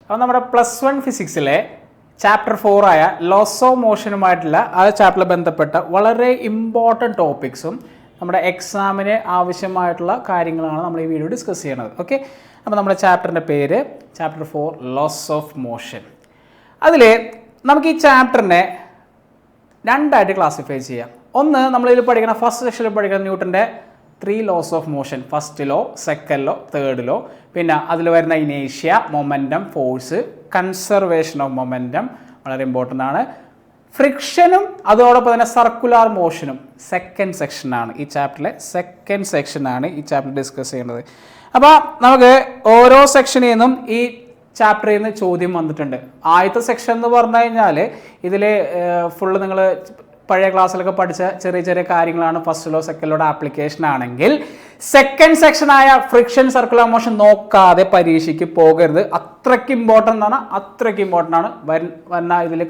അപ്പോൾ നമ്മുടെ +1 ഫിസിക്സിലെ ചാപ്റ്റർ 4 ആയ ലോസ് ഓഫ് മോഷനുമായിട്ടുള്ള ആ ചാപ്റ്ററിൽ ബന്ധപ്പെട്ട വളരെ ഇമ്പോർട്ടൻറ്റ് ടോപ്പിക്സും നമ്മുടെ എക്സാമിന് ആവശ്യമായിട്ടുള്ള കാര്യങ്ങളാണ് നമ്മൾ ഈ വീഡിയോ ഡിസ്കസ് ചെയ്യണത്. ഓക്കെ, അപ്പോൾ നമ്മുടെ ചാപ്റ്ററിൻ്റെ പേര് ചാപ്റ്റർ 4 ലോസ് ഓഫ് മോഷൻ. അതിൽ നമുക്ക് ഈ ചാപ്റ്ററിനെ രണ്ടായിട്ട് ക്ലാസിഫൈ ചെയ്യാം. ഒന്ന്, നമ്മളിതിൽ പഠിക്കുന്ന ഫസ്റ്റ് സെക്ഷനിൽ പഠിക്കുന്ന ന്യൂട്ടൻ്റെ 3 laws of motion, first law, second law, third law, പിന്നെ അതിൽ വരുന്ന ഇനേഷ്യ, momentum, force, conservation of momentum വളരെ ഇമ്പോർട്ടൻ്റ് ആണ്. ഫ്രിക്ഷനും അതോടൊപ്പം തന്നെ സർക്കുലാർ മോഷനും സെക്കൻഡ് സെക്ഷനാണ് ഈ ചാപ്റ്ററിലെ സെക്കൻഡ് സെക്ഷനാണ് ഈ ചാപ്റ്റർ ഡിസ്കസ് ചെയ്യുന്നത്. അപ്പോൾ നമുക്ക് ഓരോ സെക്ഷനിൽ നിന്നും ഈ ചാപ്റ്ററിൽ നിന്ന് ചോദ്യം വന്നിട്ടുണ്ട്. ആദ്യത്തെ സെക്ഷൻ എന്ന് പറഞ്ഞു കഴിഞ്ഞാൽ ഇതിൽ ഫുള്ള് നിങ്ങൾ പഴയ ക്ലാസ്സിലൊക്കെ പഠിച്ച ചെറിയ ചെറിയ കാര്യങ്ങളാണ്. ഫസ്റ്റ് ലോ, സെക്കൻഡ് ലോയുടെ ആപ്ലിക്കേഷൻ ആണെങ്കിൽ സെക്കൻഡ് സെക്ഷനായ ഫ്രിക്ഷൻ, സർക്കുലർ മോഷൻ നോക്കാതെ പരീക്ഷയ്ക്ക് പോകരുത്. അത്രയ്ക്ക് ഇമ്പോർട്ടൻ്റ് ആണ്, അത്രയ്ക്ക് ഇമ്പോർട്ടൻ്റ് ആണ്. വന്ന ഇതിൽ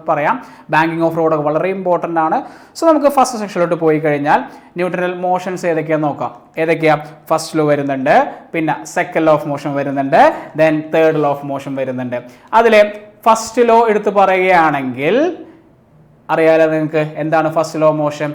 പറയാം ബാങ്കിങ് ഓഫ് റോഡൊക്കെ വളരെ ഇമ്പോർട്ടൻ്റ് ആണ്. സോ നമുക്ക് ഫസ്റ്റ് സെക്ഷനിലോട്ട് പോയി കഴിഞ്ഞാൽ ന്യൂട്ടണൽ മോഷൻസ് ഏതൊക്കെയാണെന്ന് നോക്കാം. ഏതൊക്കെയാണ്? ഫസ്റ്റ് ലോ വരുന്നുണ്ട്, പിന്നെ സെക്കൻഡ് ലോ ഓഫ് മോഷൻ വരുന്നുണ്ട്, then third law of motion വരുന്നുണ്ട്. അതിൽ ഫസ്റ്റ് ലോ എടുത്ത് പറയുകയാണെങ്കിൽ അറിയാലോ നിങ്ങൾക്ക് എന്താണ് ഫസ്റ്റ് ലോ മോഷൻ.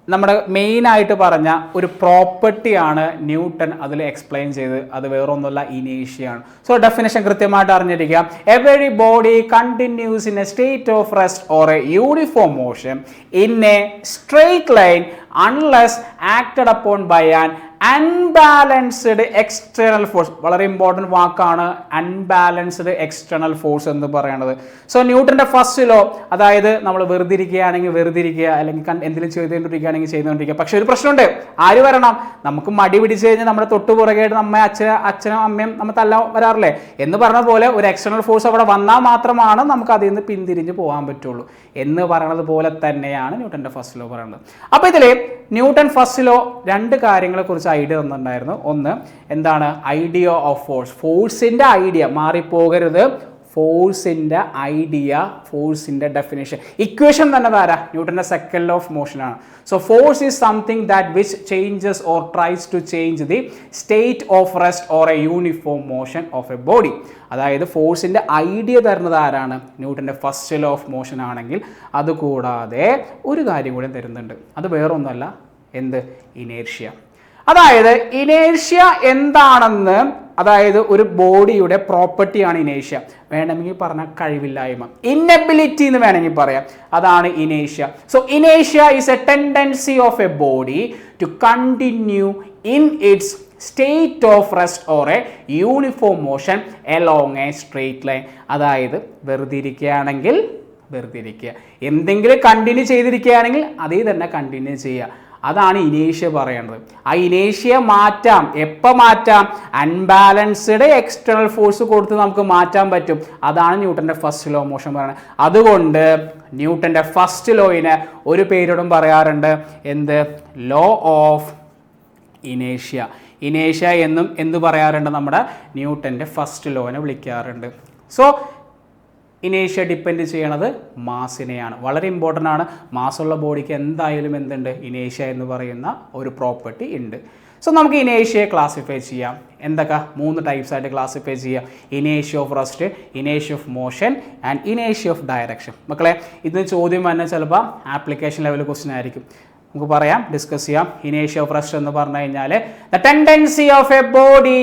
നമ്മുടെ മെയിനായിട്ട് പറഞ്ഞ ഒരു പ്രോപ്പർട്ടിയാണ് ന്യൂട്ടൺ അതിൽ എക്സ്പ്ലെയിൻ ചെയ്ത്. അത് വേറൊന്നുമല്ല, ഇനേഷ്യാണ്. സോ ഡെഫിനേഷൻ കൃത്യമായിട്ട് അറിഞ്ഞിരിക്കുക. Every body continues in a state of rest or a uniform motion in a straight line unless acted upon by an unbalanced external force. വളരെ ഇമ്പോർട്ടൻറ്റ് വാക്കാണ് അൺബാലൻസ്ഡ് എക്സ്റ്റേണൽ ഫോഴ്സ് എന്ന് പറയുന്നത്. So ന്യൂട്ടൻ്റെ first law, അതായത് നമ്മൾ വെറുതെ ഇരിക്കുകയാണെങ്കിൽ വെറുതെ ഇരിക്കുക, അല്ലെങ്കിൽ എന്തെങ്കിലും ചെയ്തുകൊണ്ടിരിക്കുകയാണെങ്കിൽ ചെയ്തുകൊണ്ടിരിക്കുക. പക്ഷെ ഒരു പ്രശ്നമുണ്ട്, ആര് വരണം? നമുക്ക് മടി പിടിച്ച് കഴിഞ്ഞാൽ നമ്മുടെ തൊട്ട് പുറകെയായിട്ട് അച്ഛനും അമ്മയും നമ്മൾ തല്ല വരാറില്ലേ എന്ന് പറഞ്ഞ പോലെ ഒരു എക്സ്റ്റേണൽ ഫോഴ്സ് അവിടെ വന്നാൽ മാത്രമാണ് നമുക്ക് അതിൽ നിന്ന് പിന്തിരിഞ്ഞ് പോകാൻ പറ്റുള്ളൂ എന്ന് പറയുന്നത് പോലെ തന്നെയാണ് ന്യൂട്ടൻ്റെ ഫസ്റ്റ് ലോ പറയുന്നത്. അപ്പോൾ ഇതിൽ ന്യൂട്ടൺ ഫസ്റ്റ് ലോ രണ്ട് കാര്യങ്ങളെ കുറിച്ച് ഐഡിയ തന്നിട്ടുണ്ടായിരുന്നു. ഒന്ന്, എന്താണ് ഐഡിയ ഓഫ് ഫോഴ്സ്. ഫോഴ്സിൻ്റെ ഐഡിയ മാറിപ്പോകരുത്. ഫോഴ്സിൻ്റെ ഐഡിയ, ഫോഴ്സിൻ്റെ ഡെഫിനേഷൻ, ഇക്വേഷൻ തന്നെ താരാ ന്യൂട്ടൻ്റെ സെക്കൻഡ് ലോ ഓഫ് മോഷൻ ആണ്. So force is something that which changes or tries to change the state of rest or a uniform motion of a body. അതായത് ഫോഴ്സിൻ്റെ ഐഡിയ തരുന്നത് ആരാണ്? ന്യൂട്ടൻ്റെ ഫസ്റ്റ് ലോ ഓഫ് മോഷൻ ആണെങ്കിൽ. അതുകൂടാതെ ഒരു കാര്യം കൂടി തരുന്നുണ്ട്. അത് വേറൊന്നുമല്ല, എന്ത്? ഇനേർഷ്യ. അതായത് ഇനേർഷ്യ എന്താണെന്ന്, അതായത് ഒരു ബോഡിയുടെ പ്രോപ്പർട്ടിയാണ് ഇനേഷ്യ. വേണമെങ്കിൽ പറഞ്ഞാൽ കഴിവില്ലായ്മ, ഇന്നബിലിറ്റി എന്ന് വേണമെങ്കിൽ പറയാം. അതാണ് ഇനേഷ്യ. So ഇനേഷ്യ is A tendency of a body to continue in its state of rest or a uniform motion along A straight line. അതായത് വെറുതെ ഇരിക്കുകയാണെങ്കിൽ വെറുതെ ഇരിക്കുക, എന്തെങ്കിലും കണ്ടിന്യൂ ചെയ്തിരിക്കുകയാണെങ്കിൽ അതേ തന്നെ കണ്ടിന്യൂ ചെയ്യുക. അതാണ് ഇനേഷ്യ പറയുന്നത്. ആ ഇനേഷ്യ മാറ്റാം. എപ്പോൾ മാറ്റാം? അൺബാലൻസ്ഡ് എക്സ്റ്റേണൽ ഫോഴ്സ് കൊടുത്ത് നമുക്ക് മാറ്റാൻ പറ്റും. അതാണ് ന്യൂട്ടൻ്റെ ഫസ്റ്റ് ലോ മോഷൻ പറയുന്നത്. അതുകൊണ്ട് ന്യൂട്ടൻ്റെ ഫസ്റ്റ് ലോയിന് ഒരു പേരോടും പറയാറുണ്ട്, എന്ത്? Law of ഇനേഷ്യ. ഇനേഷ്യ എന്നും എന്ത് പറയാറുണ്ട്? നമ്മുടെ ന്യൂട്ടൻ്റെ ഫസ്റ്റ് ലോനെ വിളിക്കാറുണ്ട്. സോ ഇനേഷ്യ ഡിപ്പെൻഡ് ചെയ്യണത് മാസിനെയാണ്. വളരെ ഇമ്പോർട്ടൻ്റ് ആണ്. മാസുള്ള ബോഡിക്ക് എന്തായാലും എന്തുണ്ട്? ഇനേഷ്യ എന്ന് പറയുന്ന ഒരു പ്രോപ്പർട്ടി ഉണ്ട്. സോ നമുക്ക് ഇനേഷ്യയെ ക്ലാസിഫൈ ചെയ്യാം. എന്തൊക്കെ? 3 ടൈപ്സ് ആയിട്ട് ക്ലാസിഫൈ ചെയ്യാം. ഇനേഷ്യ of rest, ഇനേഷ്യ of motion and ഇനേഷ്യ of direction. മക്കളെ, ഇതിന് ചോദ്യം തന്നെ ചിലപ്പോൾ ആപ്ലിക്കേഷൻ ലെവൽ ക്വസ്റ്റ്യൻ ആയിരിക്കും. നമുക്ക് പറയാം, ഡിസ്കസ് ചെയ്യാം. ഇനേഷ്യ ഓഫ് റെസ്റ്റ് എന്ന് പറഞ്ഞു കഴിഞ്ഞാൽ the tendency of a body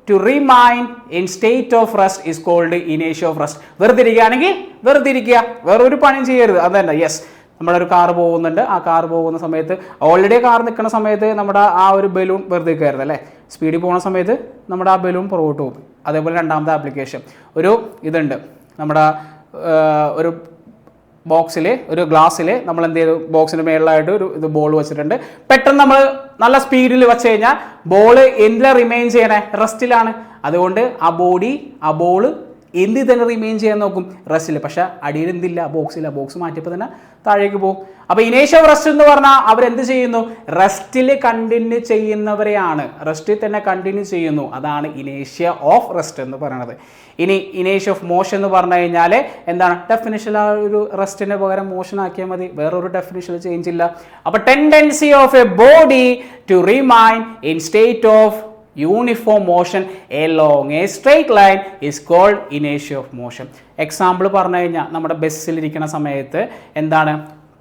to remain in state of rest is called inertia of rest. വെറുതെ ഇരിക്കുകയാണെങ്കിൽ വെറുതെ ഇരിക്കുക, വേറൊരു പണിയും ചെയ്യരുത്. അതല്ല, യെസ്, നമ്മളൊരു കാർ പോകുന്നുണ്ട്. ആ കാർ പോകുന്ന സമയത്ത്, ഓൾറെഡി കാർ നിൽക്കുന്ന സമയത്ത് നമ്മുടെ ആ ഒരു ബലൂൺ വെറുതെ നിൽക്കരുത് അല്ലേ. സ്പീഡിൽ പോകുന്ന സമയത്ത് നമ്മുടെ ആ ബലൂൺ പുറകോട്ട് പോകും. അതേപോലെ രണ്ടാമത്തെ ആപ്ലിക്കേഷൻ, ഒരു ഇതുണ്ട്, നമ്മുടെ ഒരു ബോക്സിൽ, ഒരു ഗ്ലാസ്സിൽ നമ്മൾ എന്ത് ചെയ്തു? ബോക്സിൻ്റെ മേളിലായിട്ട് ഒരു ഇത് ബോൾ വെച്ചിട്ടുണ്ട്. പെട്ടെന്ന് നമ്മൾ നല്ല സ്പീഡിൽ വെച്ച് കഴിഞ്ഞാൽ ബോൾ എന്തിലാണ് റിമെയിൻ ചെയ്യണേ? റെസ്റ്റിലാണ്. അതുകൊണ്ട് ആ ബോൾ എന്തിൽ തന്നെ റിമെയിൻ ചെയ്യാൻ നോക്കും? റെസ്റ്റിൽ. പക്ഷെ അടിയിൽ എന്തില്ല? ബോക്സില്ല. ബോക്സ് മാറ്റിയപ്പോൾ തന്നെ താഴേക്ക് പോകും. അപ്പോൾ ഇനേഷ്യ ഓഫ് റെസ്റ്റ് എന്ന് പറഞ്ഞാൽ അവരെന്ത് ചെയ്യുന്നു? റെസ്റ്റിൽ കണ്ടിന്യൂ ചെയ്യുന്നവരെയാണ്. റെസ്റ്റിൽ തന്നെ കണ്ടിന്യൂ ചെയ്യുന്നു. അതാണ് ഇനേഷ്യ ഓഫ് റെസ്റ്റ് എന്ന് പറയുന്നത്. ഇനി ഇനേഷ്യ ഓഫ് മോഷൻ എന്ന് പറഞ്ഞു കഴിഞ്ഞാൽ എന്താണ്? ഡെഫിനിഷൻ ആ ഒരു റെസ്റ്റിന് പകരം മോഷൻ ആക്കിയാൽ മതി, വേറൊരു ഡെഫിനിഷൻ ചേഞ്ച് ഇല്ല. അപ്പോൾ tendency of a body to remain in state of uniform motion along a straight line is called inertia of motion. Example പറഞ്ഞു കഴിഞ്ഞാൽ നമ്മുടെ ബസ്സിലിരിക്കുന്ന സമയത്ത് എന്താണ്,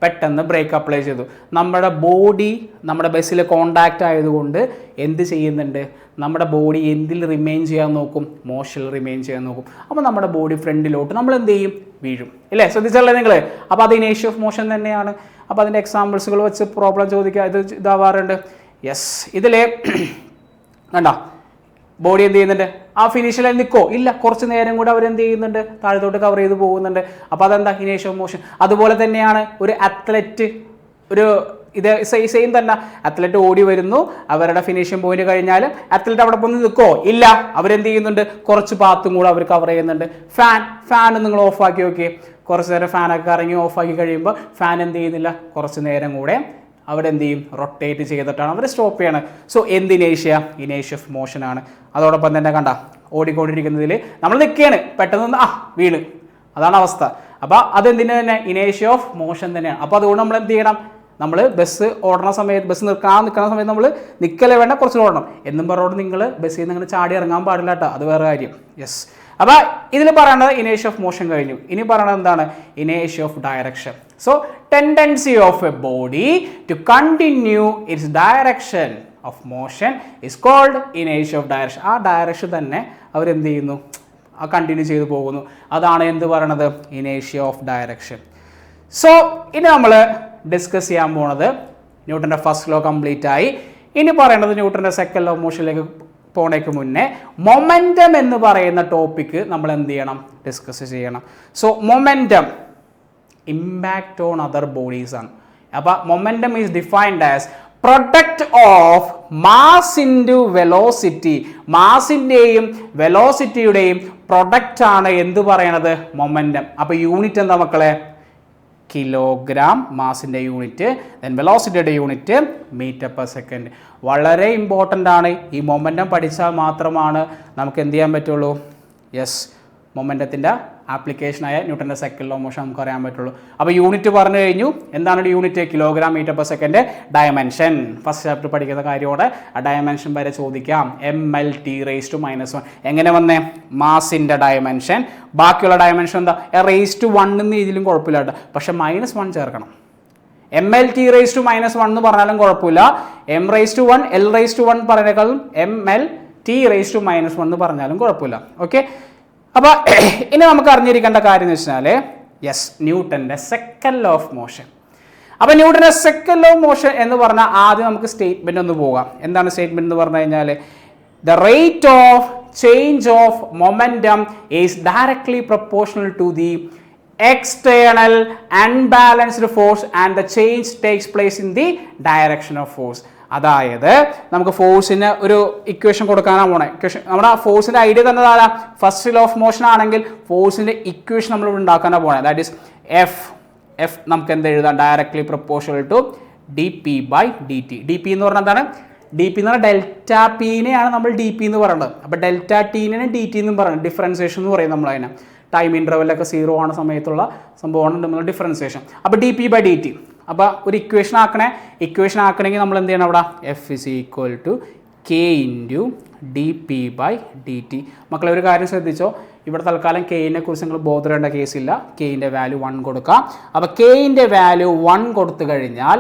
പെട്ടെന്ന് ബ്രേക്ക് അപ്ലൈ ചെയ്തു, നമ്മുടെ ബോഡി നമ്മുടെ ബസ്സിൽ കോണ്ടാക്റ്റ് ആയതുകൊണ്ട് എന്ത് ചെയ്യുന്നുണ്ട്, നമ്മുടെ ബോഡി എന്തിൽ റിമെയിൻ ചെയ്യാൻ നോക്കും, മോഷനിൽ റിമെയിൻ ചെയ്യാൻ നോക്കും. അപ്പോൾ നമ്മുടെ ബോഡി ഫ്രണ്ടിലോട്ട് നമ്മൾ എന്ത് ചെയ്യും, വീഴും. ഇല്ലേ, ശ്രദ്ധിച്ചല്ലേ നിങ്ങൾ? അപ്പോൾ അത് ഇനേഷ്യ ഓഫ് മോഷൻ തന്നെയാണ്. അപ്പോൾ അതിൻ്റെ എക്സാമ്പിൾസുകൾ വെച്ച് പ്രോബ്ലം ചോദിക്കുക, ഇതാവാറുണ്ട്. യെസ്, ഇതിൽ കണ്ടോ ബോഡി എന്ത് ചെയ്യുന്നുണ്ട്, ആ ഫിനിഷിൽ നിൽക്കോ ഇല്ല, കുറച്ച് നേരം കൂടെ അവരെന്ത് ചെയ്യുന്നുണ്ട്, താഴത്തോട്ട് കവർ ചെയ്ത് പോകുന്നുണ്ട്. അപ്പോൾ അതെന്താ, ഇനേഷ്യ ഓഫ് മോഷൻ. അതുപോലെ തന്നെയാണ് ഒരു അത്ലറ്റ്, ഇത് സെയിം തന്നെ. അത്ലറ്റ് ഓടി വരുന്നു, അവരുടെ ഫിനിഷിംഗ് പോയിന്റ് കഴിഞ്ഞാൽ അത്ലറ്റ് അവിടെ പോയി നിൽക്കോ ഇല്ല, അവരെന്ത് ചെയ്യുന്നുണ്ട്, കുറച്ച് പാത്തും കൂടെ അവർ കവർ ചെയ്യുന്നുണ്ട്. ഫാൻ നിങ്ങൾ ഓഫാക്കി നോക്കിയേ, കുറച്ച് നേരം ഫാനൊക്കെ ഇറങ്ങി ഓഫാക്കി കഴിയുമ്പോൾ ഫാൻ എന്ത് ചെയ്യുന്നില്ല, കുറച്ച് നേരം കൂടെ അവിടെ എന്ത് ചെയ്യും, റൊട്ടേറ്റ് ചെയ്തിട്ടാണ് അവർ സ്റ്റോപ്പ് ചെയ്യണം. സോ എന്ത് ഇനേഷ്യ ഓഫ് മോഷൻ ആണ്. അതോടൊപ്പം തന്നെ കണ്ട ഓടിക്കൊണ്ടിരിക്കുന്നതിൽ നമ്മൾ നിൽക്കുകയാണ്, പെട്ടെന്ന് വീണ്, അതാണ് അവസ്ഥ. അപ്പോൾ അതെന്തിന് തന്നെ ഇനേഷ്യ ഓഫ് മോഷൻ തന്നെയാണ്. അപ്പോൾ അതുകൊണ്ട് നമ്മൾ എന്ത് ചെയ്യണം, നമ്മൾ ബസ് ഓടുന്ന സമയത്ത്, ബസ് നിൽക്കുന്ന സമയത്ത് നമ്മൾ നിൽക്കലേ വേണ്ട, കുറച്ച് ഓടണം എന്നും പറഞ്ഞുകൊണ്ട് നിങ്ങൾ ബസ്സിൽ നിന്ന് ഇങ്ങനെ ചാടി ഇറങ്ങാൻ പാടില്ല കേട്ടോ, അത് വേറെ കാര്യം. യെസ്, അപ്പോൾ ഇതിൽ പറയണത് ഇനേഷ്യ ഓഫ് മോഷൻ കഴിഞ്ഞു. ഇനി പറയണത് എന്താണ്, ഇനേഷ്യ of direction. So tendency of a body to continue it's direction of motion is called ഇനേഷ്യ of direction. ആ ഡയറക്ഷൻ തന്നെ അവരെന്ത് ചെയ്യുന്നു, ആ കണ്ടിന്യൂ ചെയ്തു പോകുന്നു. അതാണ് എന്ത് പറയണത്, ഇനേഷ്യ ഓഫ് ഡയറക്ഷൻ. സോ ഇനി നമ്മൾ ഡിസ്കസ് ചെയ്യാൻ പോണത് ന്യൂട്ടൻ്റെ ഫസ്റ്റ് ലോ കംപ്ലീറ്റ് ആയി. ഇനി പറയേണ്ടത് ന്യൂട്ടൻ്റെ സെക്കൻഡ് ലോ ഓഫ് മോഷനിലേക്ക് പോണേക്ക് മുന്നേ മൊമെൻറ്റം എന്ന് പറയുന്ന ടോപ്പിക്ക് നമ്മൾ എന്ത് ചെയ്യണം, ഡിസ്കസ് ചെയ്യണം. So momentum impact on other bodies ആണ്. അപ്പോൾ momentum is defined as product of mass into velocity. മാസിൻ്റെയും വെലോസിറ്റിയുടെയും പ്രൊഡക്റ്റ് ആണ് എന്ത് പറയണത്, മൊമെൻറ്റം. അപ്പോൾ യൂണിറ്റ് എന്താ മക്കളെ, കിലോഗ്രാം മാസിൻ്റെ യൂണിറ്റ്, ദെൻ വെലോസിറ്റിയുടെ യൂണിറ്റ് മീറ്റർ പെർ സെക്കൻഡ്. വളരെ ഇമ്പോർട്ടൻ്റ് ആണ്. ഈ മൊമെൻറ്റം പഠിച്ചാൽ മാത്രമാണ് നമുക്ക് എന്ത് ചെയ്യാൻ പറ്റുള്ളൂ, യെസ്, മൊമെൻറ്റത്തിൻ്റെ ആപ്ലിക്കേഷനായ ന്യൂട്ടൻ്റെ സെക്കൻഡ് ലോ മോഷൻ നമുക്ക് അറിയാൻ പറ്റുള്ളൂ. അപ്പോൾ യൂണിറ്റ് പറഞ്ഞു കഴിഞ്ഞു. എന്താണ് unit, kilogram metre per second. Dimension first chapter പഠിക്കുന്ന കാര്യമാണ്. ആ ഡയമെൻഷൻ വരെ ചോദിക്കാം. mL/(T⁻⁻1). എങ്ങനെ വന്നേ, മാസിൻ്റെ ഡയമെൻഷൻ. ബാക്കിയുള്ള ഡയമെൻഷൻ എന്താ, (1) എന്ന് ഇതിലും കുഴപ്പമില്ല കേട്ടോ, പക്ഷെ -1 ചേർക്കണം. mL/(T⁻⁻1) എന്ന് പറഞ്ഞാലും കുഴപ്പമില്ല. m⁻1 L⁻1 പറയുന്നേക്കാളും mL/(T⁻⁻1) എന്ന് പറഞ്ഞാലും കുഴപ്പമില്ല. ഓക്കെ, അപ്പോൾ ഇനി നമുക്ക് അറിഞ്ഞിരിക്കേണ്ട കാര്യം എന്ന് വെച്ചാൽ, യെസ്, ന്യൂട്ടൻ്റെ സെക്കൻഡ് ലോ ഓഫ് മോഷൻ. അപ്പോൾ ന്യൂട്ടൻ്റെ സെക്കൻഡ് ലോ ഓഫ് മോഷൻ എന്ന് പറഞ്ഞാൽ ആദ്യം നമുക്ക് സ്റ്റേറ്റ്മെന്റ് ഒന്ന് പോകാം. എന്താണ് സ്റ്റേറ്റ്മെന്റ് എന്ന് പറഞ്ഞു കഴിഞ്ഞാൽ, the rate of change of momentum is directly proportional to the external unbalanced force and the change takes place in the direction of force. അതായത് നമുക്ക് ഫോഴ്സിന് ഒരു ഇക്വേഷൻ കൊടുക്കാനാണ് പോണേ. ഇക്വേഷൻ നമ്മുടെ ഫോഴ്സിൻ്റെ ഐഡിയ തന്നെ താഴെ ഫസ്റ്റ് ലോ ഓഫ് മോഷൻ ആണെങ്കിൽ ഫോഴ്സിൻ്റെ equation നമ്മൾ ഉണ്ടാക്കാനാണ് പോണേ. ദാറ്റ് ഈസ് എഫ് നമുക്ക് എന്ത് എഴുതാം, directly proportional to dp/dt. dp എന്ന് പറഞ്ഞാൽ എന്താണ്, dp എന്ന് പറഞ്ഞാൽ ഡെൽറ്റ പീനെയാണ് നമ്മൾ dp എന്ന് പറയുന്നത്. അപ്പോൾ ഡെൽറ്റ ടീനെ dt എന്നും പറയുന്നത്, ഡിഫറൻസിയേഷൻ എന്ന് പറയും നമ്മൾ അതിനെ. ടൈം ഇൻ്റർവെല്ലൊക്കെ 0 ആണ് സമയത്തുള്ള സംഭവമാണ് നമ്മൾ ഡിഫറൻസിയേഷൻ. അപ്പോൾ dp/dt. അപ്പോൾ ഒരു ഇക്വേഷൻ ആക്കണമെങ്കിൽ നമ്മൾ എന്ത് ചെയ്യണം, അവിടെ F = K × dp/dt. മക്കളെ ഒരു കാര്യം ശ്രദ്ധിച്ചോ, ഇവിടെ തൽക്കാലം Kനെ കുറിച്ച് നിങ്ങൾ ബോധപ്പെടേണ്ട കേസില്ല. Kൻ്റെ വാല്യൂ 1 കൊടുക്കാം. അപ്പോൾ Kൻ്റെ വാല്യൂ 1 കൊടുത്തു കഴിഞ്ഞാൽ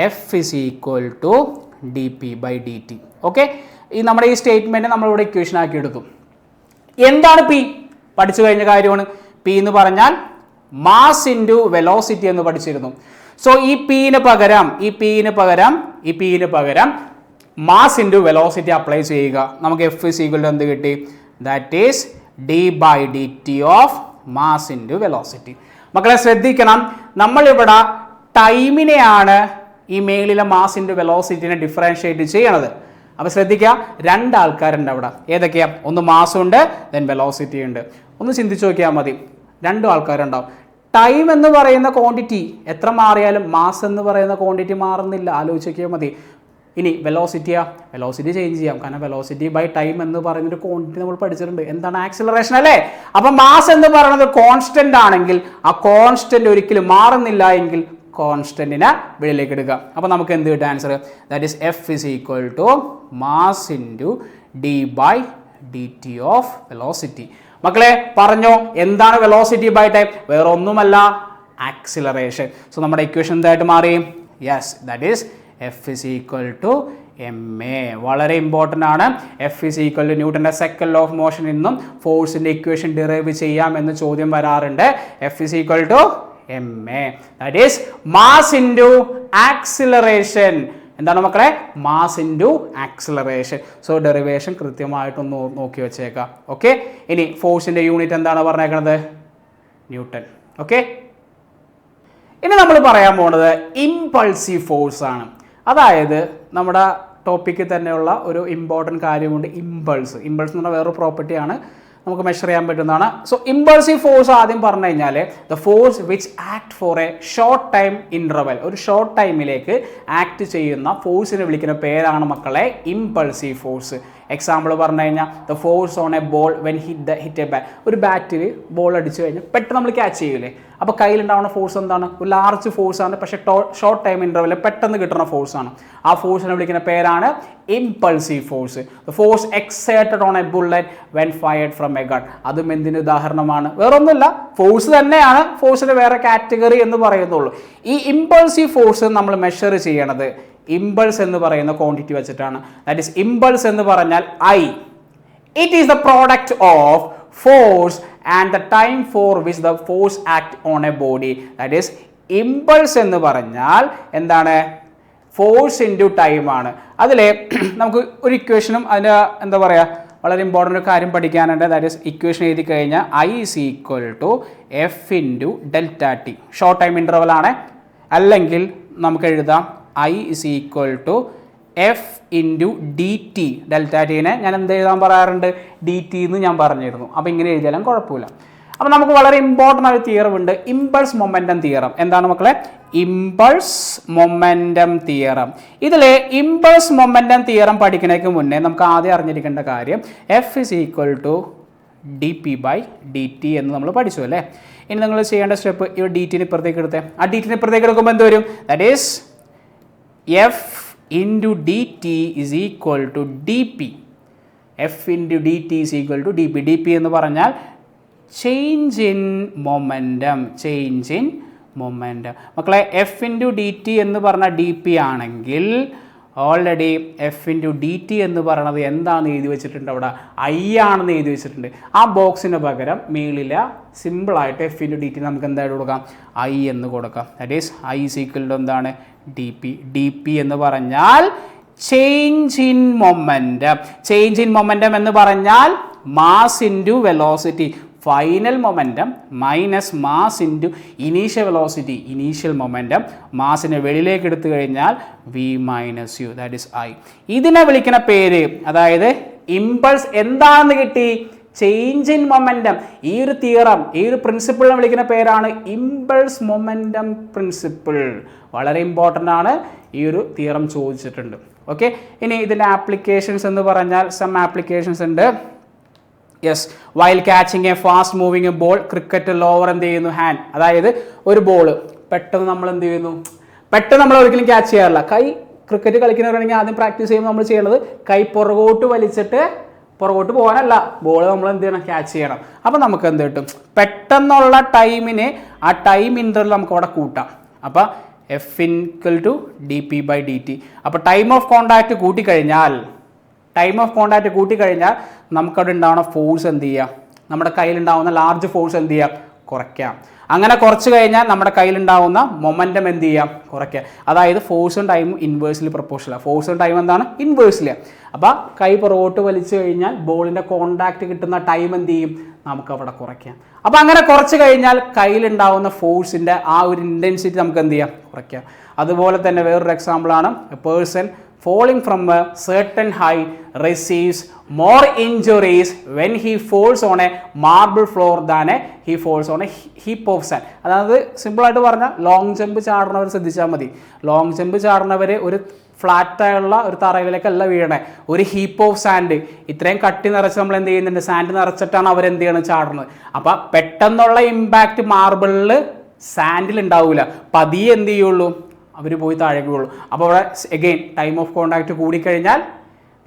F = dp/dt. ഓക്കെ, ഈ നമ്മുടെ ഈ സ്റ്റേറ്റ്മെൻറ്റ് നമ്മളിവിടെ ഇക്വേഷൻ ആക്കി എടുത്തു. എന്താണ് P? പഠിച്ചു കഴിഞ്ഞ കാര്യമാണ്. P എന്ന് പറഞ്ഞാൽ മാസ് ഇൻറ്റു വെലോസിറ്റി എന്ന് പഠിച്ചിരുന്നു. സോ ഈ പീന് പകരം മാസ് ഇൻറ്റു വെലോസിറ്റി അപ്ലൈ ചെയ്യുക. നമുക്ക് F = എന്ത് കിട്ടി, that is d/dt of mass into velocity. മക്കളെ ശ്രദ്ധിക്കണം, നമ്മളിവിടെ ടൈമിനെയാണ് ഈ മേളിലെ മാസ് ഇൻറ്റു വെലോസിറ്റിനെ ഡിഫറൻഷ്യേറ്റ് ചെയ്യണത്. അപ്പോൾ ശ്രദ്ധിക്കുക, 2 ആൾക്കാരുണ്ട് അവിടെ. ഏതൊക്കെയാ, ഒന്ന് മാസ് ഉണ്ട്, ദെൻ വെലോസിറ്റി ഉണ്ട്. ഒന്ന് ചിന്തിച്ച് നോക്കിയാൽ മതി, 2 ആൾക്കാരുണ്ടാവും. ടൈം എന്ന് പറയുന്ന ക്വാണ്ടിറ്റി എത്ര മാറിയാലും മാസ് എന്ന് പറയുന്ന ക്വാണ്ടിറ്റി മാറുന്നില്ല. ആലോചിച്ച് നോക്കിയാൽ മതി. ഇനി വെലോസിറ്റി ചേഞ്ച് ചെയ്യാം, കാരണം വെലോസിറ്റി ബൈ ടൈം എന്ന് പറയുന്നൊരു ക്വാണ്ടിറ്റി നമ്മൾ പഠിച്ചിട്ടുണ്ട്. എന്താണ്, ആക്സിലറേഷൻ അല്ലേ. അപ്പം മാസ് എന്ന് പറയുന്നത് കോൺസ്റ്റന്റ് ആണെങ്കിൽ ആ കോൺസ്റ്റന്റ് ഒരിക്കലും മാറുന്നില്ല എങ്കിൽ കോൺസ്റ്റന്റിനെ വെളിയിലേക്ക് എടുക്കുക. അപ്പോൾ നമുക്ക് എന്ത് കിട്ടും, answer that is F = mass into d/dt of velocity. മക്കളെ പറഞ്ഞോ എന്താണ് വെലോസിറ്റി ബൈ ടൈം? വേറെ ഒന്നുമല്ല, ആക്സിലറേഷൻ. സോ നമ്മുടെ ഇക്വേഷൻ എന്തായിട്ട് മാറി? Yes, that is F is equal to ma. വളരെ ഇമ്പോർട്ടൻ്റ് ആണ്. F is equal to ന്യൂട്ടൻ്റെ സെക്കൻഡ് ലോ ഓഫ് മോഷൻ നിന്നും ഫോഴ്സിൻ്റെ ഇക്വേഷൻ ഡിറൈവ് ചെയ്യാം എന്ന് ചോദ്യം വരാറുണ്ട്. F is equal to ma. That is mass into acceleration. എന്താണ് മക്കളെ? Mass into acceleration. So derivation കൃത്യമായിട്ടൊന്ന് നോക്കി വെച്ചേക്കാം. ഓക്കെ, ഇനി ഫോഴ്സിൻ്റെ യൂണിറ്റ് എന്താണ് പറഞ്ഞേക്കുന്നത്? ന്യൂട്ടൺ. ഓക്കെ, ഇനി നമ്മൾ പറയാൻ പോകുന്നത് ഇമ്പൾസീവ് ഫോഴ്സ് ആണ്. അതായത് നമ്മുടെ ടോപ്പിക്കിൽ തന്നെയുള്ള ഒരു ഇമ്പോർട്ടൻറ്റ് കാര്യമുണ്ട്, ഇമ്പൾസ്. ഇമ്പൾസ് എന്ന് പറഞ്ഞാൽ വേറൊരു പ്രോപ്പർട്ടിയാണ്, നമുക്ക് മെഷർ ചെയ്യാൻ പറ്റുന്നതാണ്. സോ ഇമ്പൾസീവ് ഫോഴ്സ് ആദ്യം പറഞ്ഞു കഴിഞ്ഞാൽ the force which act for a short time interval. ഒരു ഷോർട്ട് ടൈമിലേക്ക് ആക്ട് ചെയ്യുന്ന ഫോഴ്സിനെ വിളിക്കുന്ന പേരാണ് മക്കളെ ഇമ്പൾസീവ് ഫോഴ്സ്. എക്സാമ്പിൾ പറഞ്ഞു കഴിഞ്ഞാൽ the force on A ball when hit A bat. ഒരു ബാറ്റിൽ ബോൾ അടിച്ചു കഴിഞ്ഞാൽ പെട്ടെന്ന് നമ്മൾ ക്യാച്ച് ചെയ്യൂലേ, അപ്പോൾ കയ്യിലുണ്ടാവുന്ന ഫോഴ്സ് എന്താണ്? ഒരു ലാർജ് ഫോഴ്സാണ്, പക്ഷേ ഷോർട്ട് ടൈം ഇൻ്റർവെൽ പെട്ടെന്ന് കിട്ടുന്ന ഫോഴ്സാണ്. ആ ഫോഴ്സിനെ വിളിക്കുന്ന പേരാണ് impulsive force. The force exerted on A bullet when fired from A gun. അതും എന്തിന് ഉദാഹരണമാണ്? വേറൊന്നുമില്ല, ഫോഴ്സ് തന്നെയാണ്, ഫോഴ്സിൻ്റെ വേറെ കാറ്റഗറി എന്ന് പറയുന്നുള്ളൂ. ഈ ഇമ്പൾസീവ് ഫോഴ്സ് നമ്മൾ മെഷർ ചെയ്യണത് ഇമ്പൾസ് എന്ന് പറയുന്ന ക്വാണ്ടിറ്റി വെച്ചിട്ടാണ്. ദാറ്റ് ഈസ് ഇമ്പൾസ് എന്ന് പറഞ്ഞാൽ I. It is the product of force and the time for which the force act on A body. That is impulse എന്ന് പറഞ്ഞാൽ എന്താണ്? ഫോഴ്സ് ഇൻറ്റു ടൈമാണ്. അതിൽ നമുക്ക് ഒരു ഇക്വേഷനും അതിൻ്റെ എന്താ പറയുക വളരെ ഇമ്പോർട്ടൻ്റ് ഒരു കാര്യം പഠിക്കാനുണ്ട്. ദാറ്റ് ഈസ് ഇക്വേഷൻ എഴുതി കഴിഞ്ഞാൽ I is equal to F into delta t. Short time interval ആണ്. അല്ലെങ്കിൽ നമുക്ക് എഴുതാം I is equal to F into dt. Delta ടീനെ ഞാൻ എന്ത് എഴുതാൻ പറയാറുണ്ട്? dt എന്ന് ഞാൻ പറഞ്ഞിരുന്നു. അപ്പോൾ ഇങ്ങനെ എഴുതിയാലും കുഴപ്പമില്ല. അപ്പോൾ നമുക്ക് വളരെ ഇമ്പോർട്ടൻ്റ് ആയ തിയറം ഉണ്ട്, ഇമ്പൾസ് മൊമെൻറ്റം തിയറം. എന്താണ് മക്കളെ? Impulse momentum theorem. ഇതിൽ ഇമ്പൾസ് മൊമെൻറ്റം തിയറം പഠിക്കുന്നതിന് മുന്നേ നമുക്ക് ആദ്യം അറിഞ്ഞിരിക്കേണ്ട കാര്യം F is equal to dp/dt എന്ന് നമ്മൾ പഠിച്ചു അല്ലേ. ഇനി നിങ്ങൾ ചെയ്യേണ്ട സ്റ്റെപ്പ് ഈ dt-നെ ഇപ്പുറത്തേക്ക് എടുത്തേ. ആ dt-നെ ഇപ്പുറത്തേക്ക് എടുക്കുമ്പോൾ എന്ത് വരും? That is F into dt is equal to dp. F into dt is equal to dp. dp എന്ന് പറഞ്ഞാൽ change in momentum. Change in momentum. മക്കളെ F into dt എന്ന് പറഞ്ഞാൽ dp ആണെങ്കിൽ ഓൾറെഡി F into dt എന്ന് പറയുന്നത് എന്താണെന്ന് എഴുതി വെച്ചിട്ടുണ്ട്? അവിടെ I ആണെന്ന് എഴുതി വെച്ചിട്ടുണ്ട്. ആ ബോക്സിന് പകരം മേളിൽ സിമ്പിളായിട്ട് F into dt നമുക്ക് എന്തായിട്ട് കൊടുക്കാം? I എന്ന് കൊടുക്കാം. That is I is equal to എന്താണ്? dp. dp എന്ന് പറഞ്ഞാൽ change in momentum. Change in momentum എന്ന് പറഞ്ഞാൽ mass into velocity. Final momentum minus mass into initial velocity. Initial momentum മാസിനെ വെളിയിലേക്ക് എടുത്തു കഴിഞ്ഞാൽ v minus u. That is I. ഇതിനെ വിളിക്കുന്ന പേര്, അതായത് ഇമ്പൾസ് എന്താണെന്ന് കിട്ടി? Change in momentum. ഈ ഒരു തിയറം, ഈ ഒരു പ്രിൻസിപ്പിളിനെ വിളിക്കുന്ന പേരാണ് ഇമ്പൾസ് മൊമെൻറ്റം പ്രിൻസിപ്പിൾ. വളരെ ഇമ്പോർട്ടൻ്റ് ആണ്, ഈ ഒരു തിയറം ചോദിച്ചിട്ടുണ്ട്. ഓക്കെ, ഇനി ഇതിൻ്റെ ആപ്ലിക്കേഷൻസ് എന്ന് പറഞ്ഞാൽ സം ആപ്ലിക്കേഷൻസ് ഉണ്ട്. Yes, while catching A fast moving A ball, cricket lower എന്ത് ചെയ്യുന്നു? ഹാൻഡ്. അതായത് ഒരു ബോൾ പെട്ടെന്ന് നമ്മൾ എന്ത് ചെയ്യുന്നു? പെട്ടെന്ന് നമ്മൾ ഒരിക്കലും ക്യാച്ച് ചെയ്യാറില്ല. കൈ ക്രിക്കറ്റ് കളിക്കുന്നവരാണെങ്കിൽ ആദ്യം പ്രാക്ടീസ് ചെയ്യുമ്പോൾ നമ്മൾ ചെയ്യേണ്ടത് കൈ പുറകോട്ട് വലിച്ചിട്ട്, പുറകോട്ട് പോകാനല്ല, ബോൾ നമ്മൾ എന്ത് ചെയ്യണം? ക്യാച്ച് ചെയ്യണം. അപ്പോൾ നമുക്ക് എന്ത് കിട്ടും? പെട്ടെന്നുള്ള ടൈമിന് ആ ടൈം ഇൻ്റർവൽ നമുക്ക് അവിടെ കൂട്ടാം. അപ്പോൾ F equal to dp/dt. അപ്പോൾ ടൈം ഓഫ് കോണ്ടാക്ട് കൂട്ടിക്കഴിഞ്ഞാൽ നമുക്കവിടെ ഉണ്ടാവുന്ന ഫോഴ്സ് എന്ത് ചെയ്യാം? നമ്മുടെ കയ്യിലുണ്ടാവുന്ന ലാർജ് ഫോഴ്സ് എന്ത് ചെയ്യാം? കുറയ്ക്കാം. അങ്ങനെ കുറച്ച് കഴിഞ്ഞാൽ നമ്മുടെ കയ്യിലുണ്ടാവുന്ന മൊമെൻറ്റം എന്ത് ചെയ്യാം? കുറയ്ക്കാം. അതായത് ഫോഴ്സും ടൈമും ഇൻവേഴ്സ്ലി പ്രൊപ്പോർഷണലാണ്. ഫോഴ്സും ടൈം എന്താണ്? ഇൻവേഴ്സ്ലി. അപ്പോൾ കൈ പുറകോട്ട് വലിച്ചു കഴിഞ്ഞാൽ ബോളിൻ്റെ കോണ്ടാക്ട് കിട്ടുന്ന ടൈം എന്ത് ചെയ്യും? നമുക്കവിടെ കുറയ്ക്കാം. അപ്പോൾ അങ്ങനെ കുറച്ച് കഴിഞ്ഞാൽ കയ്യിലുണ്ടാവുന്ന ഫോഴ്സിൻ്റെ ആ ഒരു ഇൻറ്റൻസിറ്റി നമുക്ക് എന്ത് ചെയ്യാം? കുറയ്ക്കാം. അതുപോലെ തന്നെ വേറൊരു എക്സാമ്പിളാണ് A person falling from a certain height receives more injuries when he falls on a marble floor than he falls on a heap of sand. അതായത് സിമ്പിളായിട്ട് പറഞ്ഞാൽ ലോങ് ജമ്പ് ചാടുന്നവർ ശ്രദ്ധിച്ചാൽ മതി. ലോങ് ജമ്പ് ചാടുന്നവർ ഒരു ഫ്ലാറ്റായുള്ള ഒരു തറയിലേക്കല്ല വീഴണേ, ഒരു ഹീപ്പ് ഓഫ് സാൻഡ്, ഇത്രയും കട്ടി നിറച്ച് നമ്മൾ എന്ത് ചെയ്യുന്നുണ്ട്? സാൻഡ് നിറച്ചിട്ടാണ് അവരെന്ത് ചെയ്യണം? ചാടുന്നത്. അപ്പം പെട്ടെന്നുള്ള ഇമ്പാക്റ്റ് മാർബിളിൽ സാൻഡിൽ ഉണ്ടാവില്ല, പതിയെ എന്ത് ചെയ്യുള്ളൂ? അവർ പോയി താഴേക്ക് വീഴുള്ളൂ. അപ്പോൾ അവിടെ എഗെയിൻ ടൈം ഓഫ് കോണ്ടാക്ട് കൂടിക്കഴിഞ്ഞാൽ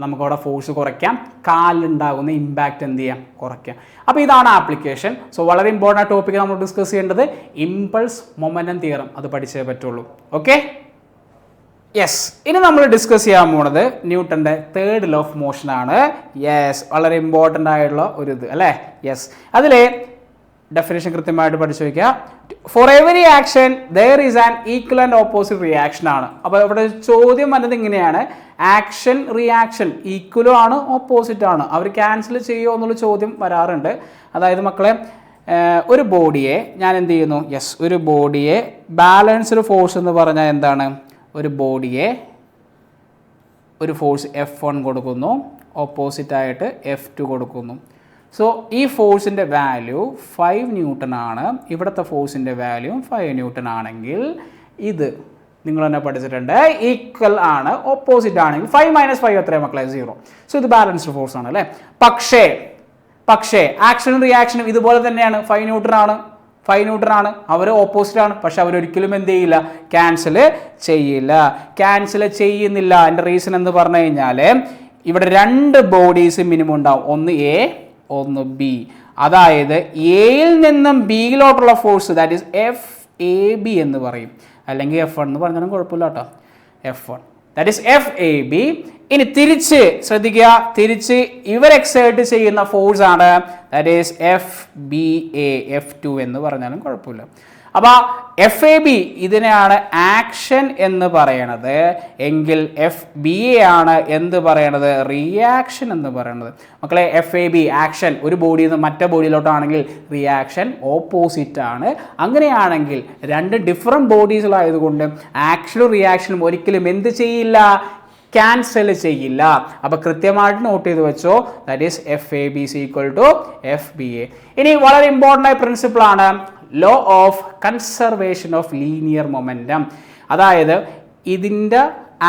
നമുക്കവിടെ ഫോഴ്സ് കുറയ്ക്കാം, കാലിലുണ്ടാകുന്ന ഇമ്പാക്റ്റ് എന്ത് ചെയ്യാം, കുറയ്ക്കാം. അപ്പോൾ ഇതാണ് ആപ്ലിക്കേഷൻ. സോ വളരെ ഇമ്പോർട്ടൻ്റ് ടോപ്പിക് നമ്മൾ ഡിസ്കസ് ചെയ്യേണ്ടത് ഇമ്പൾസ് മൊമെന്റം തിയറം, അത് പഠിച്ചേ പറ്റുള്ളൂ. Okay, yes. ഇനി നമ്മൾ ഡിസ്കസ് ചെയ്യാൻ പോകുന്നത് ന്യൂട്ടൻ്റെ തേർഡ് ലോ ഓഫ് മോഷൻ ആണ്. യെസ്, വളരെ ഇമ്പോർട്ടൻ്റ് ആയിട്ടുള്ള ഒരു ഇത് അല്ലേ. യെസ്, അതിലെ ഡെഫിനേഷൻ കൃത്യമായിട്ട് പഠിച്ചു വയ്ക്കുക. For every action there is an equal and opposite reaction ആണ്. അപ്പോൾ ഇവിടെ ചോദ്യം വന്നത് ഇങ്ങനെയാണ്, ആക്ഷൻ റിയാക്ഷൻ ഈക്വലും ആണ് ഓപ്പോസിറ്റ് ആണ്, അവർ ക്യാൻസൽ ചെയ്യുമോ എന്നുള്ള ചോദ്യം വരാറുണ്ട്. അതായത് മക്കളെ, ഒരു ബോഡിയെ ഞാൻ എന്ത് ചെയ്യുന്നു, യെസ്, ഒരു ബോഡിയെ ബാലൻസ്ഡ് ഫോഴ്സ് എന്ന് പറഞ്ഞാൽ എന്താണ്, ഒരു ബോഡിയെ ഒരു ഫോഴ്സ് F1 കൊടുക്കുന്നു, ഓപ്പോസിറ്റായിട്ട് F2 കൊടുക്കുന്നു. സോ ഈ ഫോഴ്സിൻ്റെ വാല്യൂ 5 ന്യൂട്ടൺ ആണ്, ഇവിടുത്തെ ഫോഴ്സിൻ്റെ വാല്യൂ 5 ന്യൂട്ടൺ ആണെങ്കിൽ ഇത് നിങ്ങൾ തന്നെ പഠിച്ചിട്ടുണ്ട്, ഈക്വൽ ആണ്, ഓപ്പോസിറ്റ് ആണെങ്കിൽ 5 - 5 എത്രയാണ് മക്കളെ, 0. സോ ഇത് ബാലൻസ്ഡ് ഫോഴ്സ് ആണ് അല്ലേ. പക്ഷേ ആക്ഷനും റിയാക്ഷനും ഇതുപോലെ തന്നെയാണ്, 5 ന്യൂട്ടൺ ആണ്, അവർ ഓപ്പോസിറ്റ് ആണ്. പക്ഷെ അവരൊരിക്കലും എന്ത് ചെയ്യില്ല, ക്യാൻസൽ ചെയ്യുന്നില്ല. എൻ്റെ റീസൺ എന്ന് പറഞ്ഞു കഴിഞ്ഞാൽ ഇവിടെ 2 ബോഡീസ് മിനിമം ഉണ്ടാവും, ഒന്ന് എ ഒന്ന് ബി. അതായത് എയിൽ നിന്നും ബിയിലോട്ടുള്ള ഫോഴ്സ് ദാറ്റ് ഈസ് FAB എന്ന് പറയും, അല്ലെങ്കിൽ F1 എന്ന് പറഞ്ഞാലും കുഴപ്പമില്ല കേട്ടോ, F1 ദാറ്റ് ഈസ് FAB. ഇനി തിരിച്ച് ശ്രദ്ധിക്കുക, തിരിച്ച് ഇവർ എക്സേർട്ട് ചെയ്യുന്ന ഫോഴ്സ് ആണ് ദാറ്റ് ഈസ് FBA, F2 എന്ന് പറഞ്ഞാലും കുഴപ്പമില്ല. അപ്പോൾ FAB ഇതിനെയാണ് ആക്ഷൻ എന്ന് പറയണത്, എങ്കിൽ FBA ആണ് എന്ത് പറയണത്, റിയാക്ഷൻ എന്ന് പറയണത്. മക്കളെ, FAB ആക്ഷൻ ഒരു ബോഡിയിൽ നിന്ന് മറ്റേ ബോഡിയിലോട്ടാണെങ്കിൽ റിയാക്ഷൻ ഓപ്പോസിറ്റ് ആണ്. അങ്ങനെയാണെങ്കിൽ 2 ഡിഫറെൻറ്റ് ബോഡീസിലായതുകൊണ്ട് ആക്ഷനും റിയാക്ഷനും ഒരിക്കലും എന്ത് ചെയ്യില്ല, ക്യാൻസൽ ചെയ്യില്ല. അപ്പോൾ കൃത്യമായിട്ട് നോട്ട് ചെയ്ത് വെച്ചോ, ദാറ്റ് ഈസ് FAB = FBA. ഇനി വളരെ ഇമ്പോർട്ടൻ്റ് ആയ പ്രിൻസിപ്പിൾ ആണ് law of conservation of linear momentum. അതായത് ഇതിൻ്റെ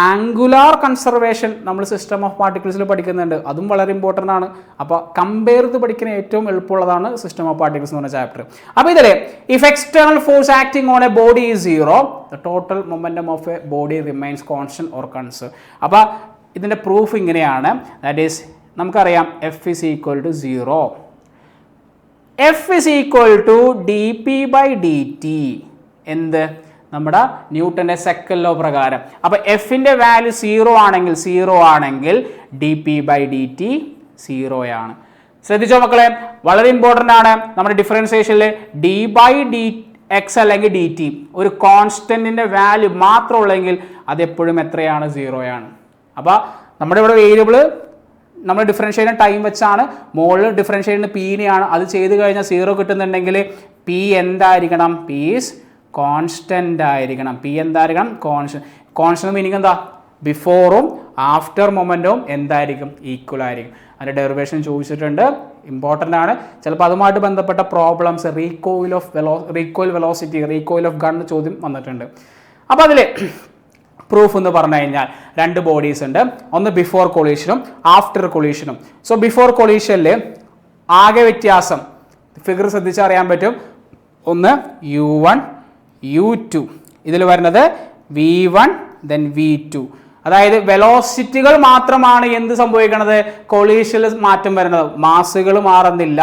ആംഗുലാർ കൺസർവേഷൻ നമ്മൾ സിസ്റ്റം ഓഫ് പാർട്ടിക്കിൾസിൽ പഠിക്കുന്നുണ്ട്, അതും വളരെ ഇമ്പോർട്ടൻ്റ് ആണ്. അപ്പോൾ കമ്പയർ ചെയ്ത് പഠിക്കുന്ന ഏറ്റവും എളുപ്പമുള്ളതാണ് സിസ്റ്റം ഓഫ് പാർട്ടിക്കിൾസ് എന്ന് പറഞ്ഞ ചാപ്റ്റർ. അപ്പോൾ ഇതിൽ if external force acting on A body is 0, the total momentum of a body remains constant or conserve. അപ്പോൾ ഇതിൻ്റെ പ്രൂഫ് ഇങ്ങനെയാണ്, ദാറ്റ് ഈസ് നമുക്കറിയാം F = 0. F = dp/dt. എന്ത്, നമ്മുടെ ന്യൂട്ടൻ്റെ സെക്കൻഡ് ലോ പ്രകാരം. അപ്പോൾ എഫിൻ്റെ വാല്യൂ 0 ആണെങ്കിൽ dp/dt 0 ആണ്. ശ്രദ്ധിച്ചോ മക്കളെ, വളരെ ഇമ്പോർട്ടൻ്റ് ആണ്. നമ്മുടെ ഡിഫറൻസിയേഷനിൽ d/dx അല്ലെങ്കിൽ dt ഒരു കോൺസ്റ്റന്റിൻ്റെ വാല്യൂ മാത്രം ഉള്ളെങ്കിൽ അതെപ്പോഴും എത്രയാണ്, 0 ആണ്. അപ്പോൾ നമ്മുടെ ഇവിടെ വേരിയബിൾ നമ്മൾ ഡിഫറൻഷ്യേറ്റ് ടൈം വെച്ചാണ്, മുകളിൽ ഡിഫറൻഷ്യേറ്റ് പീനെയാണ്, അത് ചെയ്ത് കഴിഞ്ഞാൽ 0 കിട്ടുന്നുണ്ടെങ്കിൽ പി എന്തായിരിക്കണം, പി ഈസ് കോൺസ്റ്റൻ്റ് ആയിരിക്കണം. പി എന്തായിരിക്കണം, കോൺസ്റ്റൻ്റ് മീനിങ് എന്താ, ബിഫോറും ആഫ്റ്റർ മൊമെൻറ്റും എന്തായിരിക്കും, ഈക്വൽ ആയിരിക്കും. അതിൻ്റെ ഡെറിവേഷൻ ചോദിച്ചിട്ടുണ്ട്, ഇമ്പോർട്ടൻ്റ് ആണ്. ചിലപ്പോൾ അതുമായിട്ട് ബന്ധപ്പെട്ട problems recoil velocity, recoil of gun ചോദ്യം വന്നിട്ടുണ്ട്. അപ്പോൾ അതിൽ പ്രൂഫ് എന്ന് പറഞ്ഞു കഴിഞ്ഞാൽ 2 ബോഡീസ് ഉണ്ട്, ഒന്ന് ബിഫോർ കൊളീഷനും ആഫ്റ്റർ കൊളീഷനും. സോ ബിഫോർ കൊളീഷനിൽ ആകെ വ്യത്യാസം ഫിഗർ ശ്രദ്ധിച്ചറിയാൻ പറ്റും, ഒന്ന് U1 U2, ഇതിൽ വരുന്നത് V1 then V2. അതായത് വെലോസിറ്റികൾ മാത്രമാണ് എന്ത് സംഭവിക്കുന്നത്, കൊളീഷനിൽ മാറ്റം വരുന്നത്, മാസുകൾ മാറുന്നില്ല.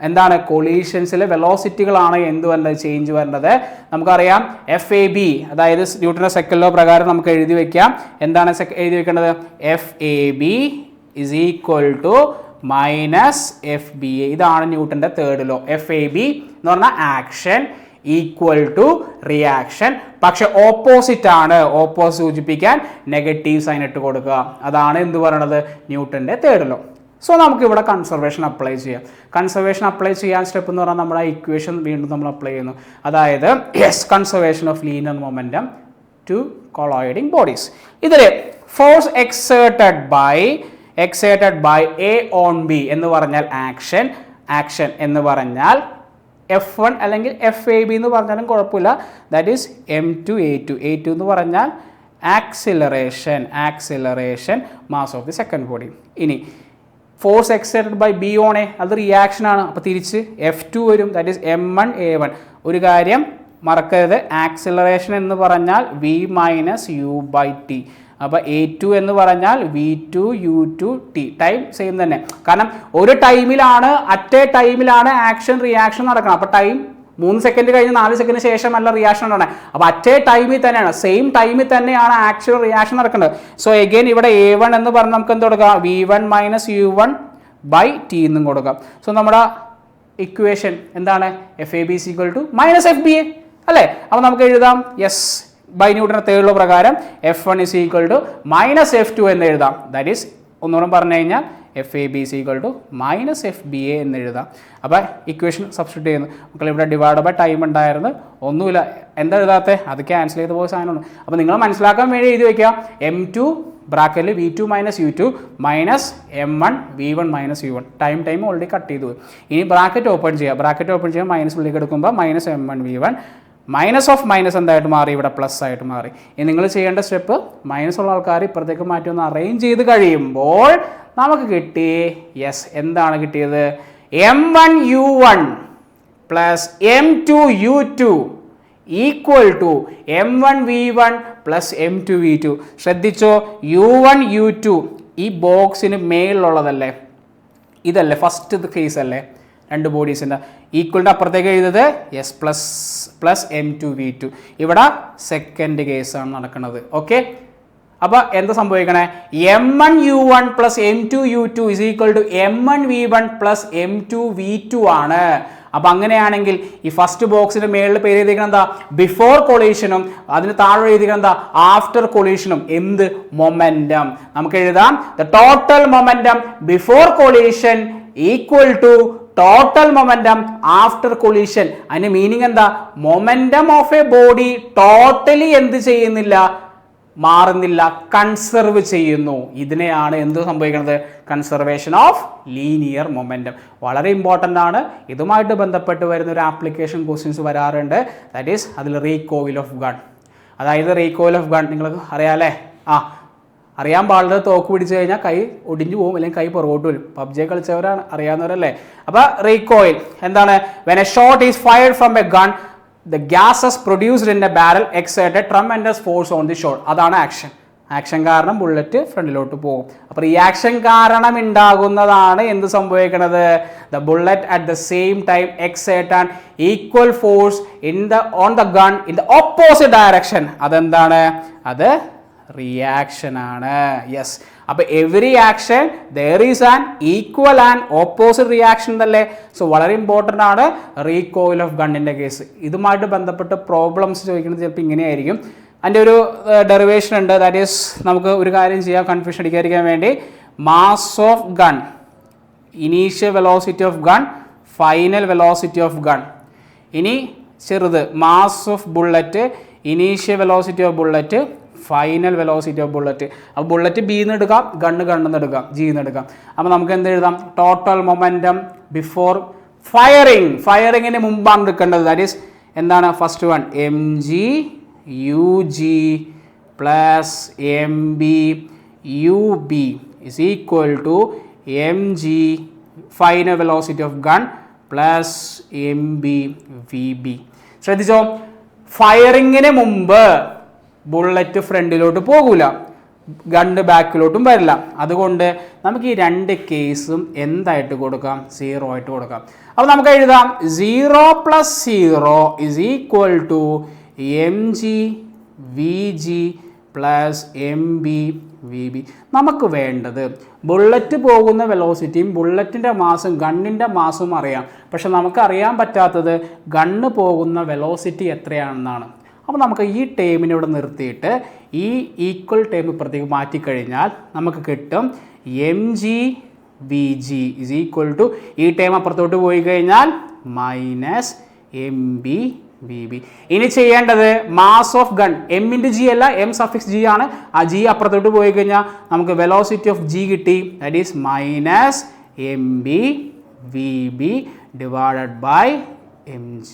എന്താണ്, കൊളീഷൻസിലെ വെലോസിറ്റികളാണ് എന്ത് വരുന്നത്, ചേഞ്ച് വരുന്നത്. നമുക്കറിയാം FAB, അതായത് ന്യൂട്ടന്റെ സെക്കൻഡ് ലോ പ്രകാരം നമുക്ക് എഴുതി വെക്കാം. എന്താണ് എഴുതി വെക്കേണ്ടത്, FAB = -FBA. ഇതാണ് ന്യൂട്ടന്റെ തേർഡ് ലോ. FAB എന്ന് പറഞ്ഞാൽ ആക്ഷൻ = റിയാക്ഷൻ. പക്ഷെ ഓപ്പോസിറ്റ് ആണ്, ഓപ്പോസിറ്റ് സൂചിപ്പിക്കാൻ നെഗറ്റീവ് സൈൻ ഇട്ട് കൊടുക്കുക. അതാണ് എന്ത് പറയണത്, ന്യൂട്ടന്റെ തേർഡ് ലോ. സോ നമുക്ക് ഇവിടെ കൺസർവേഷൻ അപ്ലൈ ചെയ്യാം. കൺസർവേഷൻ അപ്ലൈ ചെയ്യാൻ സ്റ്റെപ്പ് എന്ന് പറഞ്ഞാൽ നമ്മുടെ ഇക്വേഷൻ വീണ്ടും നമ്മൾ അപ്ലൈ ചെയ്യുന്നു. അതായത് conservation of linear momentum to colliding bodies. ഇതിൽ force exerted by A on B എന്ന് പറഞ്ഞാൽ ആക്ഷൻ എന്ന് പറഞ്ഞാൽ F1 അല്ലെങ്കിൽ FAB എന്ന് പറഞ്ഞാലും കുഴപ്പമില്ല, ദാറ്റ് ഈസ് M2A2 എന്ന് പറഞ്ഞാൽ acceleration mass of the second body. ഇനി force exerted by B on A, അത് റിയാക്ഷൻ ആണ്. അപ്പോൾ തിരിച്ച് F2 വരും, ദാറ്റ് ഈസ് M1A1. ഒരു കാര്യം മറക്കരുത്, ആക്സിലറേഷൻ എന്ന് പറഞ്ഞാൽ V - U/T. അപ്പോൾ A2 എന്ന് പറഞ്ഞാൽ V2 U2 T. Time same തന്നെ, കാരണം ഒരു ടൈമിലാണ് ടൈമിലാണ് ആക്ഷൻ റിയാക്ഷൻ നടക്കണം. അപ്പോൾ ടൈം 3 സെക്കൻഡ് കഴിഞ്ഞ് 4 സെക്കൻഡ് ശേഷമല്ല റിയാക്ഷൻ ഉണ്ടാകണം. അപ്പോൾ ടൈമിൽ തന്നെയാണ്, സെയിം ടൈമിൽ തന്നെയാണ് ആക്ച്വൽ റിയാക്ഷൻ നടക്കേണ്ടത്. സോ എഗെയിൻ ഇവിടെ A1 എന്ന് പറഞ്ഞാൽ നമുക്ക് എന്ത് കൊടുക്കാം? V1 minus U1 by T എന്നും കൊടുക്കാം. സോ നമ്മുടെ ഇക്വേഷൻ എന്താണ്? FAB is equal to minus FBA അല്ലേ? അപ്പോൾ നമുക്ക് എഴുതാം യെസ്, ബൈ ന്യൂട്ടന്റെ തേർഡ് ലോ പ്രകാരം F1 is equal to minus F2 എന്ന് എഴുതാം. ദാറ്റ് ഈസ് ഒന്നുകൂടെ പറഞ്ഞു കഴിഞ്ഞാൽ FAB is equal to minus FBA എന്ന് എഴുതാം. അപ്പോൾ ഇക്വേഷൻ സബ്സ്റ്റിറ്റ്യൂട്ട് ചെയ്യുന്നു. മക്കൾ ഇവിടെ ഡിവൈഡ് ബൈ ടൈം ഉണ്ടായിരുന്നു, ഒന്നുമില്ല. എന്താ എഴുതാത്തത്? അത് ക്യാൻസൽ ചെയ്ത് പോയ സാധനമാണ്. അപ്പോൾ നിങ്ങൾ മനസ്സിലാക്കാൻ വേണ്ടി എഴുതി വയ്ക്കുക M2 ബ്രാക്കറ്റിൽ V2 minus U2 minus M1 V1 minus U1. Time already cut ചെയ്തു പോയി. ഇനി ബ്രാക്കറ്റ് ഓപ്പൺ ചെയ്യുക, മൈനസ് ഉള്ളിലേക്ക് എടുക്കുമ്പോൾ minus M1 V1 minus of minus എന്തായിട്ട് മാറി? ഇവിടെ പ്ലസ് ആയിട്ട് മാറി. ഇനി നിങ്ങൾ ചെയ്യേണ്ട സ്റ്റെപ്പ്, മൈനസ് ഉള്ള ആൾക്കാർ ഇപ്പുറത്തേക്ക് മാറ്റി ഒന്ന് അറേഞ്ച് ചെയ്ത് കഴിയുമ്പോൾ നമുക്ക് കിട്ടി യെസ്, എന്താണ് കിട്ടിയത്? M1 U1 plus M2 U2 equal to M1 V1 plus M2 V2. ശ്രദ്ധിച്ചോ, U1 U2 ഈ ബോക്സിന് മേളിലുള്ളതല്ലേ, ഇതല്ലേ ഫസ്റ്റ് കേസ് അല്ലേ? രണ്ട് ബോഡീസിൻ്റെ ഈക്വലിൻ്റെ അപ്പുറത്തേക്ക് എഴുതുന്നത് യെസ് പ്ലസ് M2 V2. ഇവിടെ സെക്കൻഡ് കേസാണ് നടക്കുന്നത്. ഓക്കെ, അപ്പോൾ എന്താ സംഭവിക്കണേ? M1 U1 plus M2 U2 is equal to M1 V1 plus M2 V2 ആണ്. അപ്പം അങ്ങനെയാണെങ്കിൽ ഈ ഫസ്റ്റ് ബോക്സിന്റെ മേളിൽ പേര് എഴുതിയിരിക്കണം എന്താ? ബിഫോർ കൊളീഷനും അതിന് താഴെ എഴുതിയിരിക്കണം എന്താ? ആഫ്റ്റർ കൊളീഷനും. എന്ത്? മൊമെന്റം. നമുക്ക് എഴുതാം the total momentum before collision equal to total momentum after collision. അതിന്റെ മീനിങ് എന്താ? Momentum of a body totally എന്ത് ചെയ്യുന്നില്ല? മാറുന്നില്ല, കൺസർവ് ചെയ്യുന്നു. ഇതിനെയാണ് എന്ത് സംഭവിക്കുന്നത്? Conservation of linear momentum. വളരെ ഇമ്പോർട്ടൻ്റ് ആണ്. ഇതുമായിട്ട് ബന്ധപ്പെട്ട് വരുന്ന ഒരു ആപ്ലിക്കേഷൻ ക്വസ്റ്റ്യൻസ് വരാറുണ്ട്. ദാറ്റ് ഈസ് അതിൽ റീകോയിൽ ഓഫ് ഗൺ. അതായത് റീകോയിൽ ഓഫ് ഗൺ നിങ്ങൾക്ക് അറിയാമല്ലേ? അറിയാൻ പാടുള്ളത് തോക്ക് പിടിച്ചു കഴിഞ്ഞാൽ കൈ ഒടിഞ്ഞു പോകും, അല്ലെങ്കിൽ കൈ പുറകോട്ട് വരും. പബ്ജി കളിച്ചവരാണ്, അറിയാവുന്നവരല്ലേ? അപ്പോൾ റീകോയിൽ എന്താണ്? When A shot is fired from A gun the gases produced in the barrel exert a tremendous force on the shot. അതാണ് ആക്ഷൻ. ആക്ഷൻ കാരണം ബുള്ളറ്റ് ഫ്രണ്ടിലോട്ട് പോകും. അപ്പോൾ റിയാക്ഷൻ കാരണം ഉണ്ടാകുന്നതാണ് എന്ത് സംഭവിക്കുന്നത്? The bullet at the same time exert an equal force on the gun in the opposite direction. അതെന്താണ്? അത് റിയാക്ഷൻ ആണ്. യെസ്, അപ്പോൾ every action there is an equal and opposite reaction അല്ലേ? സോ വളരെ ഇമ്പോർട്ടൻ്റ് ആണ് റീകോയിൽ ഓഫ് ഗണ്ണിൻ്റെ കേസ്. ഇതുമായിട്ട് ബന്ധപ്പെട്ട് problems ചോദിക്കുന്നത് ചിലപ്പോൾ ഇങ്ങനെയായിരിക്കും. അതിൻ്റെ ഒരു ഡെറിവേഷൻ ഉണ്ട്. ദാറ്റ് ഈസ് നമുക്ക് ഒരു കാര്യം ചെയ്യാം കൺഫ്യൂഷൻ അടിക്കാതിരിക്കാൻ വേണ്ടി. Mass of gun, initial velocity of gun, final velocity of gun. ഇനി ചെറുത് mass of bullet, initial velocity of bullet, final velocity of bullet. അപ്പോൾ ബുള്ളറ്റ് ബിന്ന് എടുക്കാം, ഗണ്ണെന്ന് എടുക്കാം, ജിന്ന് എടുക്കാം. അപ്പോൾ നമുക്ക് എന്ത് എഴുതാം? Total momentum before firing. ഫയറിങ്ങിന് മുമ്പാണ് എടുക്കേണ്ടത്. ദാറ്റ് ഈസ് എന്താണ്? First one mg ug plus mb ub is equal to mg final velocity of gun plus mb vb. ശ്രദ്ധിച്ചോ, ഫയറിങ്ങിന് മുമ്പ് ബുള്ളറ്റ് ഫ്രണ്ടിലോട്ട് പോകൂല, ഗണ്ണ് ബാക്കിലോട്ടും വരില്ല. അതുകൊണ്ട് നമുക്ക് ഈ രണ്ട് കേസും എന്തായിട്ട് കൊടുക്കാം? 0 ആയിട്ട് കൊടുക്കാം. അപ്പോൾ നമുക്ക് എഴുതാം 0 plus 0 is equal to mg vg plus mb vb. നമുക്ക് വേണ്ടത് ബുള്ളറ്റ് പോകുന്ന വെലോസിറ്റിയും ബുള്ളറ്റിൻ്റെ മാസും ഗണ്ണിൻ്റെ മാസും അറിയാം. പക്ഷെ നമുക്ക് അറിയാൻ പറ്റാത്തത് ഗണ്ണ് പോകുന്ന വെലോസിറ്റി എത്രയാണെന്നാണ്. അപ്പോൾ നമുക്ക് ഈ ടേമിനെ ഇവിടെ നിർത്തിയിട്ട് ഈ ഈക്വൽ ടേം ഇപ്പുറത്തേക്ക് മാറ്റിക്കഴിഞ്ഞാൽ നമുക്ക് കിട്ടും mg vg is equal to ഈ ടേം അപ്പുറത്തോട്ട് പോയി കഴിഞ്ഞാൽ മൈനസ് mb vb. ഇനി ചെയ്യേണ്ടത് mass of gun, m into G അല്ല, m സഫിക്സ് ജി ആണ്. ആ ജി അപ്പുറത്തോട്ട് പോയി കഴിഞ്ഞാൽ നമുക്ക് വെലോസിറ്റി ഓഫ് ജി കിട്ടി. That is minus mb vb divided by mg.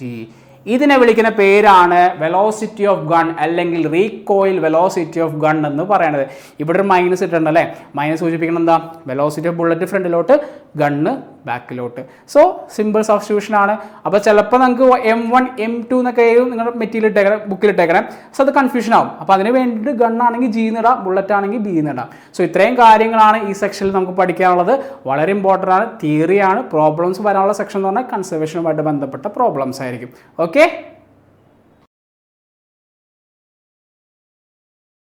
ഇതിനെ വിളിക്കുന്ന പേരാണ് വെലോസിറ്റി ഓഫ് ഗൺ അല്ലെങ്കിൽ റീകോയിൽ വെലോസിറ്റി ഓഫ് ഗൺ എന്ന് പറയുന്നത്. ഇവിടെ ഒരു മൈനസ് ഇട്ടുണ്ട് അല്ലേ, മൈനസ് സൂചിപ്പിക്കണം എന്താ, വെലോസിറ്റി ഓഫ് ബുള്ളറ്റ് ഫ്രണ്ടിലോട്ട്, ഗണ്ണ് ബാക്കിലോട്ട്. സോ സിമ്പിൾ സബ്സ്റ്റിറ്റ്യൂഷൻ ആണ്. അപ്പോൾ ചിലപ്പോൾ നമുക്ക് M1 M2 എന്നൊക്കെ നിങ്ങളുടെ മെറ്റീരിയൽ ഇട്ടേക്കണം, ബുക്കിൽ ഇട്ടേക്കണം. സോ അത് കൺഫ്യൂഷൻ ആവും. അപ്പോൾ അതിന് വേണ്ടിയിട്ട് ഗണ്ണാണെങ്കിൽ G എന്നിടാം, ബുള്ളറ്റ് ആണെങ്കിൽ B എന്നിടാം. സോ ഇത്രയും കാര്യങ്ങളാണ് ഈ സെക്ഷനിൽ നമുക്ക് പഠിക്കാനുള്ളത്. വളരെ ഇമ്പോർട്ടൻ്റ് ആണ്, തിയറിയാണ്. പ്രോബ്ലംസ് വരാനുള്ള സെക്ഷൻ എന്ന് പറഞ്ഞാൽ കൺസർവേഷനുമായിട്ട് ബന്ധപ്പെട്ട പ്രോബ്ലംസ് ആയിരിക്കും. ഓക്കെ.